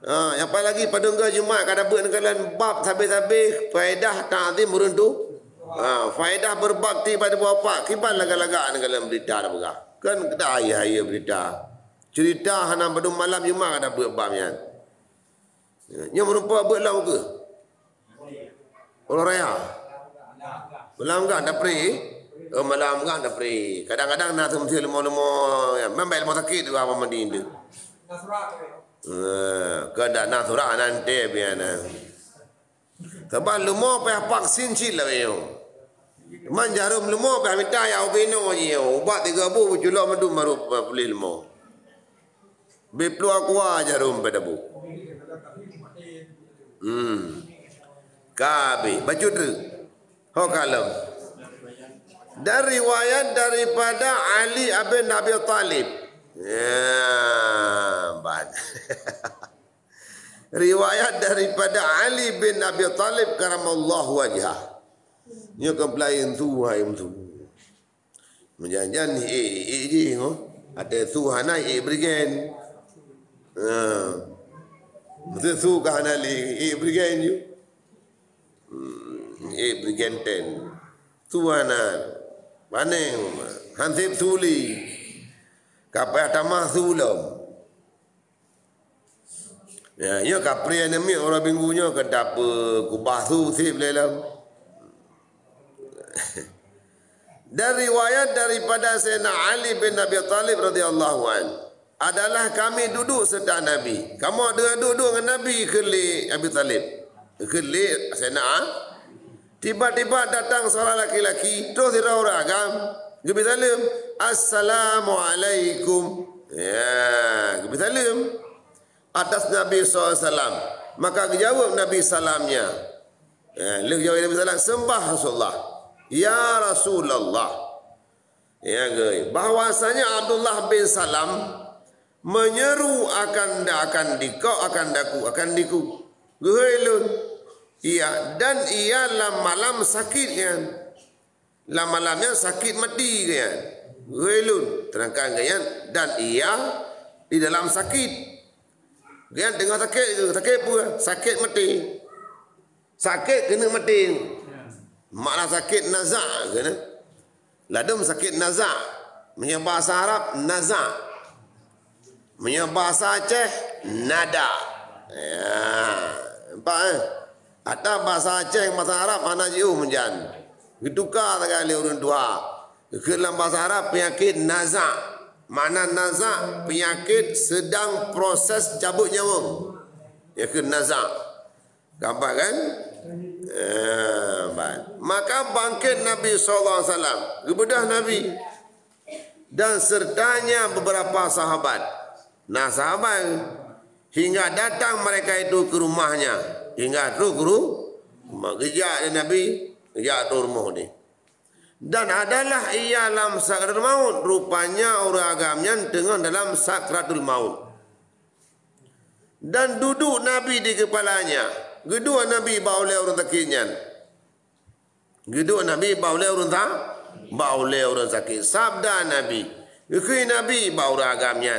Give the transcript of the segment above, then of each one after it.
Yang paling lagi pada enggak Jumaat kada buat nekalan bab habis-habis faedah ta'zim meruntu. Faedah berbakti pada bapa kiban lagak-lagak nekalan berita dah berah. Kan kada ayah berita. Cerita hana pada malam Jumaat kada buat babnya. Nya merupa buat lau ke? Orang raya. Malam enggak ada pri. Malam enggak ada pri. Kadang-kadang nak mesti lemah-lemah ya, memang lemah sakit juga apa mandi dia. Kada nak surah nanti biana. Sebab lemah payah vaksin cila yo. Man jarum lemah payah minta ya ubino je yo. Ubat 3 bu julak madu baru boleh lemah. Beplu aku jarum pada bu. Kabe baca tu. Ho kalam. Dari riwayat daripada Ali bin Abi Thalib. Riwayat daripada Ali bin Abi Thalib karamallahu wajhah. Nya kemplain tu hai tu. Menjanjan je ada tu hana brigen. Mesti tu kana li brigen you. Brigen 10. Tu hana. Mana hansip suli. Kapai tamah sulom. Ya, yo kapri enemi orang minggunya kedap kubah tu sip lelam. Dari riwayat daripada Sayyidina Ali bin Abi Thalib radhiyallahu an adalah kami duduk serta Nabi. Kamu duduk dengan Nabi khili Abi Thalib. Khili Sayyidina tiba-tiba datang seorang laki-laki terus orang agam. Nabi Salim, Assalamualaikum. Ya, Nabi Salim atas Nabi SAW. Maka jawab Nabi salamnya. Lalu jawab Nabi Salam, sembah Rasulullah. Ya Rasulullah. Ya, bahwasanya Abdullah bin Salam menyeru akan diku. Guhailun. Iya, dan ialah malam sakitnya. Malamnya sakit mati kan. Wailun terangkan kan dan ia di dalam sakit. Kan tengah sakit apa? Sakit mati. Sakit kena mati. Makna sakit nazak kan. Ladum sakit nazak. Punya bahasa Arab nazak. Punya bahasa Aceh nada. Ya, nampak Ada bahasa Aceh bahasa Arab mana jauh menjan. Ketukar sekali orang tua. Dalam bahasa Arab penyakit nazak. Mana nazak? Penyakit sedang proses cabut nyawa. Penyakit nazak. Gambar kan? Maka bangkit Nabi SAW. Kebedah Nabi. Dan sertanya beberapa sahabat. Nah sahabat. Hingga datang mereka itu ke rumahnya. Hingga tu ke rumah. Kejak Nabi. Jatuh rumah ni. Dan adalah ia dalam sakratul maut. Rupanya orang agamnya tengah dalam sakratul maut. Dan duduk Nabi di kepalanya. Kedua Nabi bawa oleh orang takinya. Kedua Nabi bawa oleh orang tak? Bawa oleh orang sakit. Sabda Nabi. Ikui Nabi bawa orang agamnya.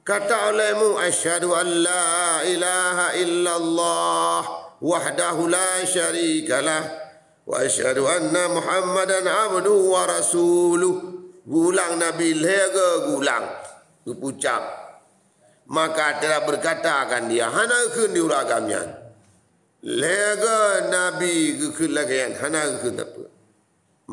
Kata olehmu. Asyhadu an la ilaha illallah. Wahdahu la syarikalah. Wa asyhadu anna Muhammadan abduhu wa rasuluh. Gulang Nabi lega gulang. Ucap. Maka telah berkata akan dia. Hana kun diuragamnya. Lega Nabi kekelagian. Hana kun apa.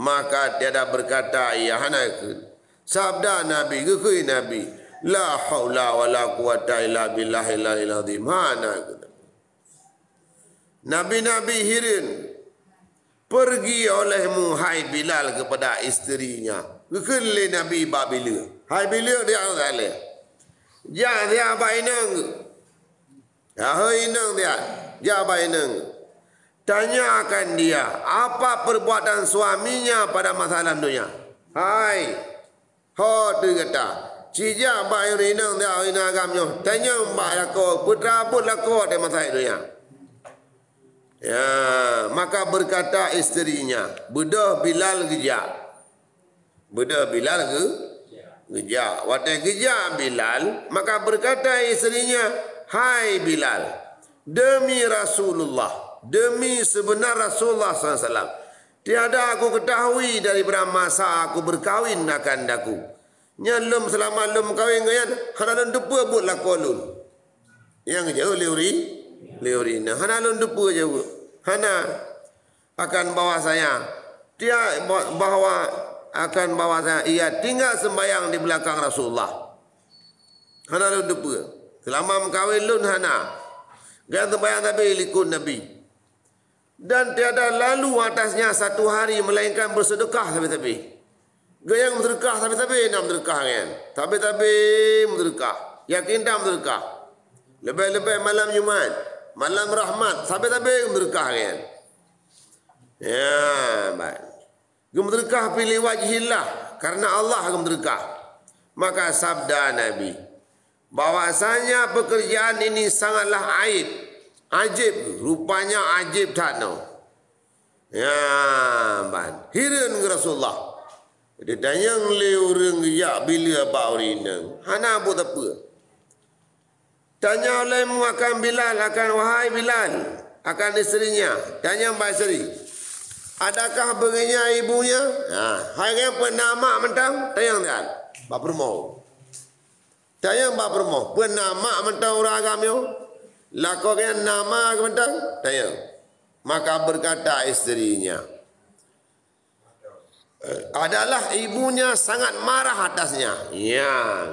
Maka tiada berkata ia hana kun. Sabda Nabi kekui Nabi. La hawla wa la quwata illa billahi illa azim. Hana kun. Nabi-Nabi hirin. Pergi olehmu hai Bilal kepada isterinya. Kekeli Nabi Babila. Hai Bilal dia kali. Ya dia bainang. Ya hainang dia. Ya bainang. Tanyakan dia apa perbuatan suaminya pada masa dalam dunia. Hai. Ho tu kata. Cija bainang dia ina agamnya. Tanya mbak lako putra pun lako di masa dunia. Ya, maka berkata isterinya, bedah Bilal gejak. Bedah Bilal gejak. Waktu gejak Bilal, maka berkata isterinya, hai Bilal, demi Rasulullah, demi sebenar Rasulullah SAW, tiada aku ketahui daripada masa aku berkahwin akan daku. Nyalum selama lum kahwin ngayan, hana lun depa buat lakolun. Yang jauh leuri na hana lun depa jauh. Hana akan bawa saya. Dia bahawa akan bawa saya. Ia tinggal sembahyang di belakang Rasulullah. Hana lun depa. Selama kahwin lun hana. Gaya sembahyang tapi likut Nabi. Dan tiada lalu atasnya satu hari melainkan bersedekah tapi-tapi. Gaya bersedekah tapi-tapi nak bersedekah kan. Tapi-tapi bersedekah. Yakin tak bersedekah. Lebih-lebih malam Jumat, malam rahmat, tapi-tapi bersedekah kan. Ya, baik. Bersedekah pilih wajhillah karena Allah bersedekah. Maka sabda Nabi, bahwasanya pekerjaan ini sangatlah aib. Ajib, rupanya ajib tak no. Ya, ban. Hirin Rasulullah. Dia tanya orang ya bila baurinang. Hana buat apa? Tanya oleh akan Bilal, akan wahai Bilal, akan isterinya. Tanya Mbak Isteri, adakah begininya ibunya? Hai yang pernah mak mentang? Tanya dia. Mbak Permo. Tanya Mbak Permo, pernah mak mentang orang agamnya? Lakukan nama mentang? Tanya. Maka berkata isterinya, adalah ibunya sangat marah atasnya. Ya,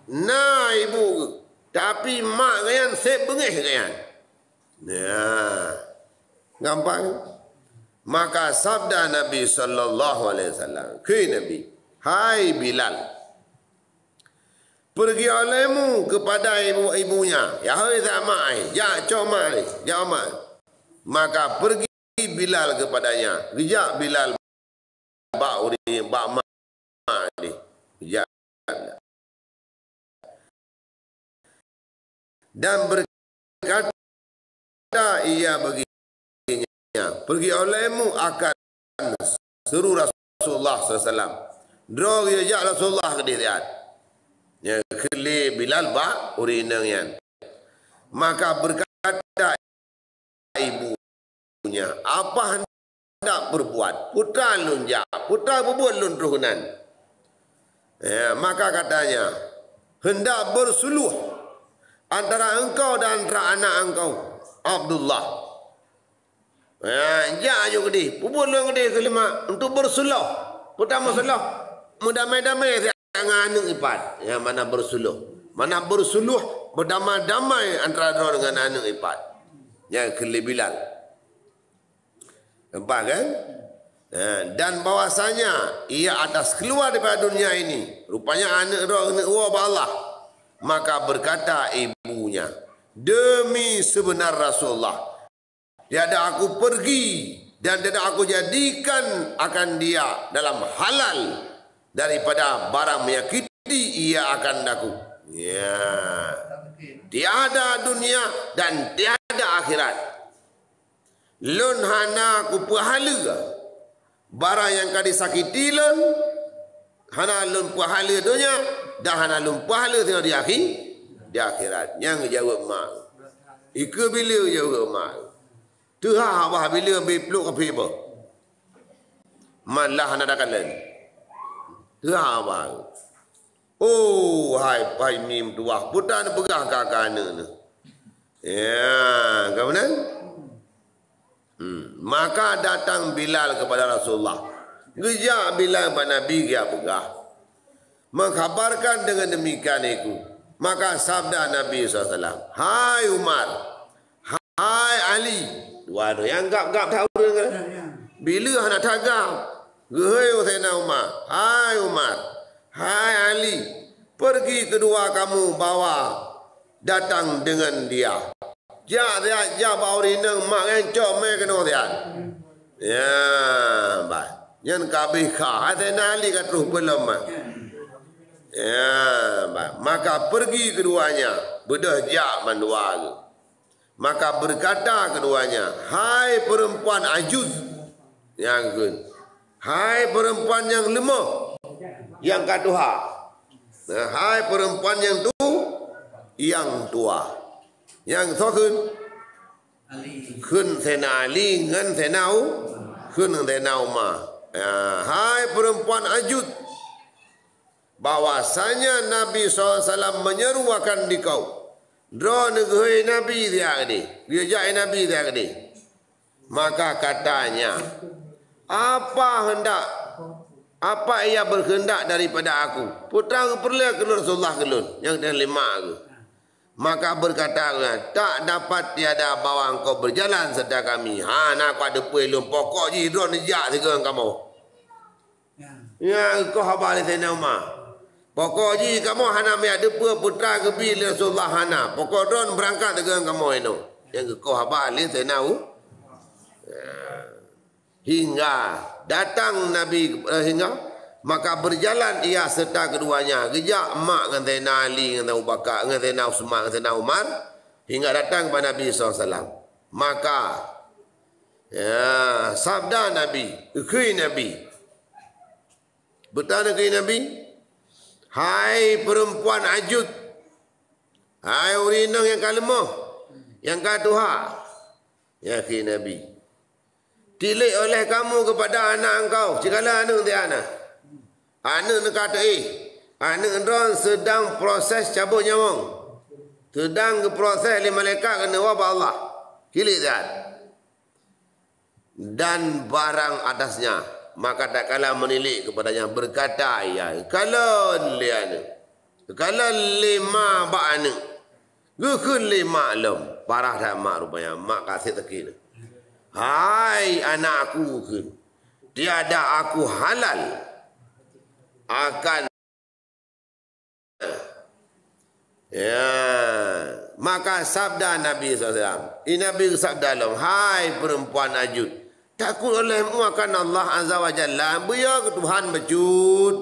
nah ibu, tapi mak kalian saya bengih kalian. Ya, gampang. Maka sabda Nabi sallallahu alaihi wasallam ke Nabi, hai Bilal, pergi olehmu kepada ibu-ibunya. Ya hai zamai, ya coma, ya mak. Maka pergi Bilal kepadanya. Bijak Bilal bak mak ni. Ya. Dan berkata ia baginya, pergi olehmu akan seru Rasulullah SAW. Drog ya Rasulullah ke dia. Ya keli Bilal bak urinang yan. Maka berkata ibunya, apa hendak berbuat? Putra lun ja, putra berbuat lun turunan. Ya, maka katanya, hendak bersuluh antara engkau dan antara anak engkau Abdullah. Ya juga di, berbuat lun gede kelima untuk bersuluh. Pertama bersuluh, mendamai-damai dengan anak ipat. Ya, mana bersuluh, berdamai-damai antara dia dengan anak ipat. Yang keli Bilal. Nampak kan? Dan bahwasanya ia atas keluar daripada dunia ini. Rupanya anak Allah. Maka berkata ibunya, demi sebenar Rasulullah, tiada aku pergi dan tiada aku jadikan akan dia dalam halal daripada barang menyakiti ia akan daku. Ya. Tiada dunia dan tiada akhirat. Lun hana ku pahala. Barang yang kau disakiti lun, hana lun pahala dunia, dan hana lun pahala tengok di akhirat. Yang jawab mak. Ika bila jawab mak. Tuhan abah bila peluk api apa? Malah hana dakan lain. Tuhan abah. Oh, hai mim tuah. Putar pegah kakana ni. Ya, kemudian maka datang Bilal kepada Rasulullah. Gejak Bilal kepada Nabi dia pegah. Mengkhabarkan dengan demikian itu. Maka sabda Nabi SAW. Hai Umar. Hai Ali. Dua yang gap-gap tahu dengan. Bila nak tagap. Gehai Sayyidina Umar. Hai Umar. Hai Ali, pergi kedua kamu bawa datang dengan dia. Ja bawa rinang mak encok mai kena dia. Ya, baik. Yang kabeh ka ada nali kat ruh belum. Ya, baik. Maka pergi keduanya, bedah jak mandua. Maka berkata keduanya, hai perempuan ajuz yang gun. Hai perempuan yang lemah. Yang kedua, hai perempuan yang tu, yang tua. Yang tua khun Sayyidina Ali ngan Sayyidina Umar. Hai perempuan ajud, bahwasanya Nabi SAW menyeru akan dikau. Dro negeri Nabi dia ni, dia jai Nabi dia ni. Maka katanya, apa ia berkehendak daripada aku? Putra perlu ke Rasulullah kelun yang dah lima aku. Maka berkata, tak dapat tiada bawa engkau berjalan serta kami. Nak aku ada pelum pokok je drone jak dengan kamu. Ya, kau habar ni Sayyidina Umar. Pokok je kamu hana me ada putra ke bil Rasulullah hana. Pokok drone berangkat dengan kamu itu. Yang kau habar ni Sayyidina hingga datang Nabi maka berjalan ia serta keduanya, gejak emak dengan Sayyidina Ali, dengan Abu Bakar, dengan Sayyidina Utsman, dengan Sayyidina Umar, hingga datang kepada Nabi SAW. Maka sabda Nabi, ke Nabi, bertanya ke Nabi, hai perempuan ajud, hai urinang yang kalemah, yang katuha, ya ke Nabi, tilik oleh kamu kepada anak engkau, cikala anak dia anak. Anak nak kata anak orang sedang proses cabut nyawang. Sedang ke proses oleh malaikat kena wabak Allah. Kilik zat. Dan barang atasnya. Maka tak kala menilik kepadanya berkata ya. Kalau lima bak anak. Gukun lima lem. Parah tak mak rupanya. Mak kasih tekin. Hai anakku gukun. Tiada aku halal akan maka sabda Nabi SAW, Nabi sabda dalam, hai perempuan ajud, takut olehmu akan Allah Azza wa Jalla, beya ke Tuhan bacut,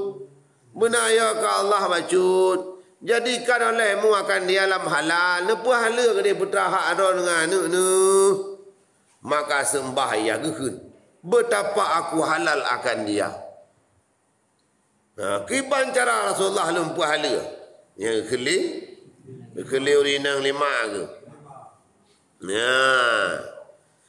benaya ke Allah bacut, jadikan olehmu akan dia dalam halal, nepuh hala ke dia putra hak aron dengan anak nu, maka sembah ia gehun, betapa aku halal akan dia. Kiban cara Rasulullah lumpuh hala. Yang keli urinang lima ke.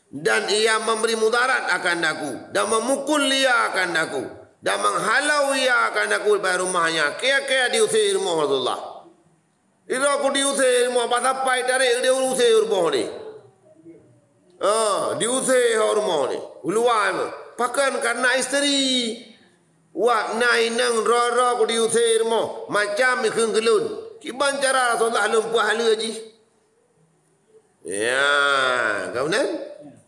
Dan ia memberi mudarat akan aku. Dan memukul ia akan aku. Dan menghalau ia akan aku dari rumahnya. Kaya diusir rumah Rasulullah. Itu aku diusir rumah. Pasal pai tarik dia usir rumah ni. Diusir rumah ni. Uluan. Pakan karena isteri. Wak nai nang roro ku diusir mo macam ikun gelun. Kiban cara Rasulullah lumpuh hala ji. Ya, kemudian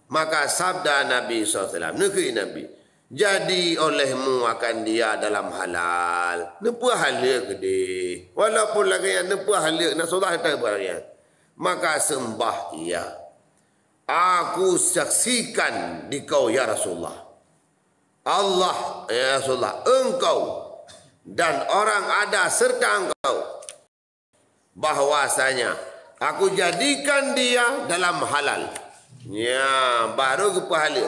maka sabda Nabi SAW, negeri Nabi, jadi olehmu akan dia dalam halal. Nempuh hala gede. Walaupun lagi yang nempuh hala Rasulullah tak berani. Maka sembah ia. Aku saksikan di kau ya Rasulullah. Allah ya Rasulullah, engkau dan orang ada serta engkau, bahwasanya aku jadikan dia dalam halal. Ya, baru ke pahala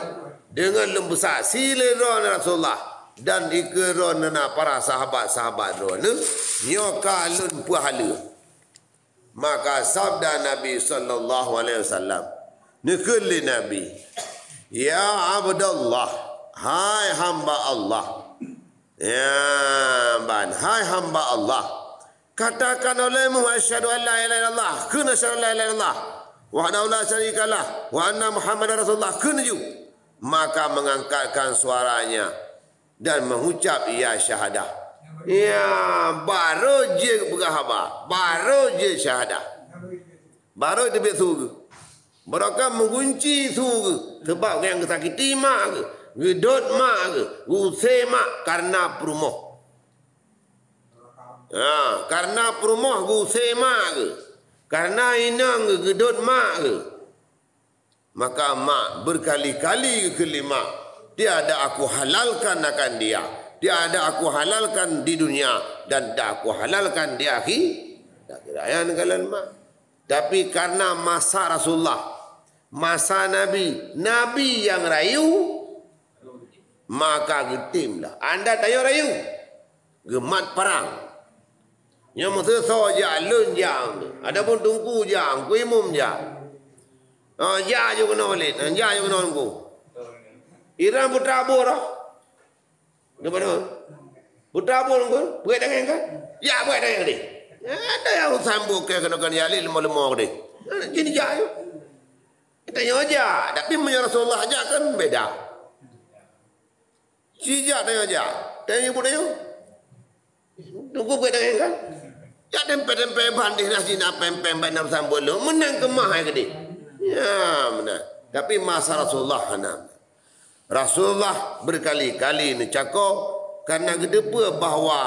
dengan lembu saksi leron Rasulullah dan ikeron para sahabat-sahabat ron nyoka lun pahala. Maka sabda Nabi sallallahu alaihi wasallam, nikuli Nabi, ya Abdullah, hai hamba Allah. Ya ban, hai hamba Allah, katakan olehmu asyhadu an la ilaha illallah, kun asyhadu an la ilaha illallah wa anna la syarikalah wa anna Muhammadar Rasulullah, kunju. Maka mengangkatkan suaranya dan mengucap ya syahadah. Ya, baru je berkhabar, baru je syahadah, baru dia betul. Mereka mengunci surga sebab yang kesakiti mak ke, gedot mak ke, usai mak karena perumah. Karena perumah usai mak ke, karena inang ke, gedot mak ke. Maka mak berkali-kali kelima, tiada aku halalkan akan dia, tiada aku halalkan di dunia dan tak aku halalkan di akhir. Tak kira yang kalian mak. Tapi karena masa Rasulullah, masa Nabi, Nabi yang rayu, maka getimlah. Anda tayo rayu, gemat perang. Yang mesti so ja lun jang. Ada pun tungku jang, kuimum jang. Ja jo kena balik, ja jo kena tungku. Iran putra abur dah. Depan tu. Putra abur tungku, buat dengan kan? Ya buat dengan dia. Ada yang sambung ke kena yali lemah-lemah dia. Gini ja yo. Kita aja, tapi punya Rasulullah aja kan beda. Sijak dia aja. Tanya ibu dia. Tunggu buat dengan kan? Ya tempe-tempe bandih nasi nak pempem bandam sambul lu menang kemah ke dia. Ya benar. Tapi masa Rasulullah hanam. Rasulullah berkali-kali ni cakap karena gedepa bahawa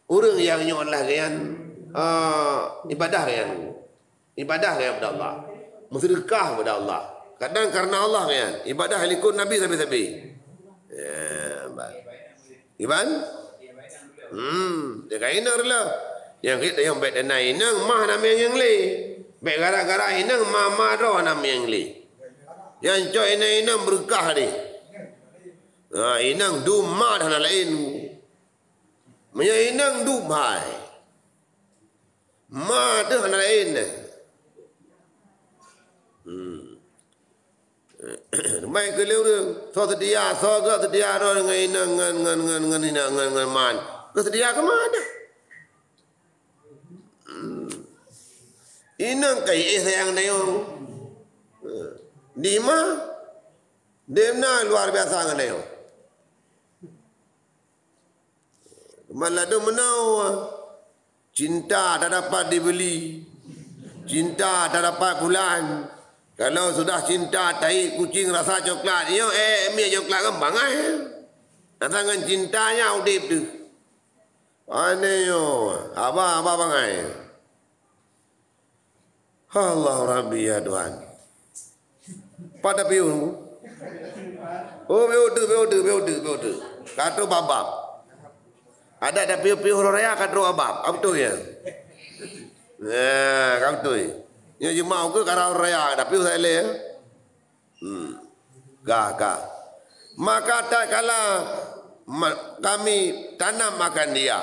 orang yang nyolah kan ibadah kan. Ibadah kan kepada Allah. Sedekah kepada Allah. Kadang karena Allah kan. Ibadah ikut Nabi sabi-sabi. Ya, baik. Iban? Dia kena lah. Yang kita yang baik dan inang mah nama yang le. Baik gara-gara inang mama roh nama yang le. Yang coy inang berkah dia. Inang dumah dan lain. Maya inang dumai. Ma tu dan lain. Mai ke leu so sedia roh dengan inang ngan man. Kesedia ke mana? Inang kai sayang nayo. Dima demna luar biasa nganayo. Malado menau cinta tak dapat dibeli. Cinta tak dapat bulan. Kalau sudah cinta tai kucing rasa coklat, yo mi coklat kembang ai. Datang cintanya udip tu. Ane yo, apa bangai. Allah Rabbi ya Tuhan. Pada piun. Oh beodu. Kata babab. Ada piu raya kata babab. Apa tu ya? Nah, kamu tu. Ini cuma aku kata raya ada piu saya le. Gak. Maka tak kala kami tanam makan dia.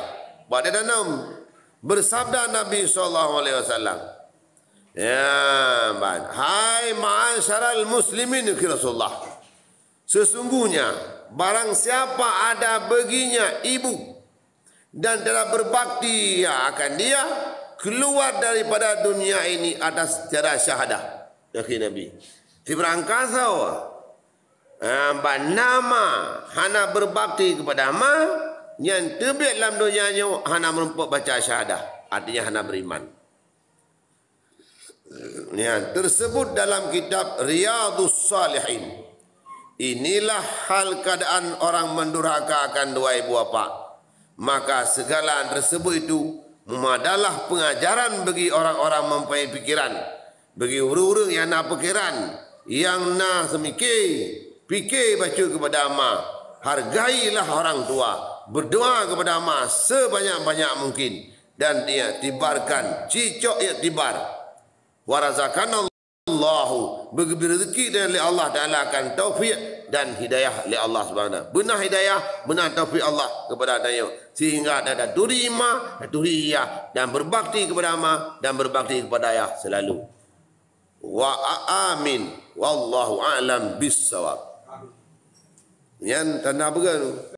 Pada tanam bersabda Nabi SAW. Ya, hai ma'asyaral muslimin ya Rasulullah. Sesungguhnya barang siapa ada baginya ibu dan telah berbakti akan dia keluar daripada dunia ini atas cara syahadah. Ya Nabi. Si berangkasa nama hana berbakti kepada ma yang terbiak dalam dunia nya hana merumpuk baca syahadah. Artinya hana beriman. Ya, tersebut dalam kitab Riyadhus Salihin. Inilah hal keadaan orang mendurhaka akan dua ibu bapa. Maka segala tersebut itu adalah pengajaran bagi orang-orang mempunyai pikiran. Bagi orang-orang yang nak pikiran, yang nak semikir, fikir baca kepada ama. Hargailah orang tua. Berdoa kepada ama sebanyak-banyak mungkin. Dan dia tibarkan, cicok ia tibar. Warazakan Allahu bagi rezeki dari Allah Taala akan taufik dan hidayah oleh Allah Subhanahu. Benar hidayah, benar taufik Allah kepada dia sehingga ada turima, turiyah dan berbakti kepada ama dan berbakti kepada ayah selalu. Wa amin wallahu a'lam bissawab. Yang tanda apa tu?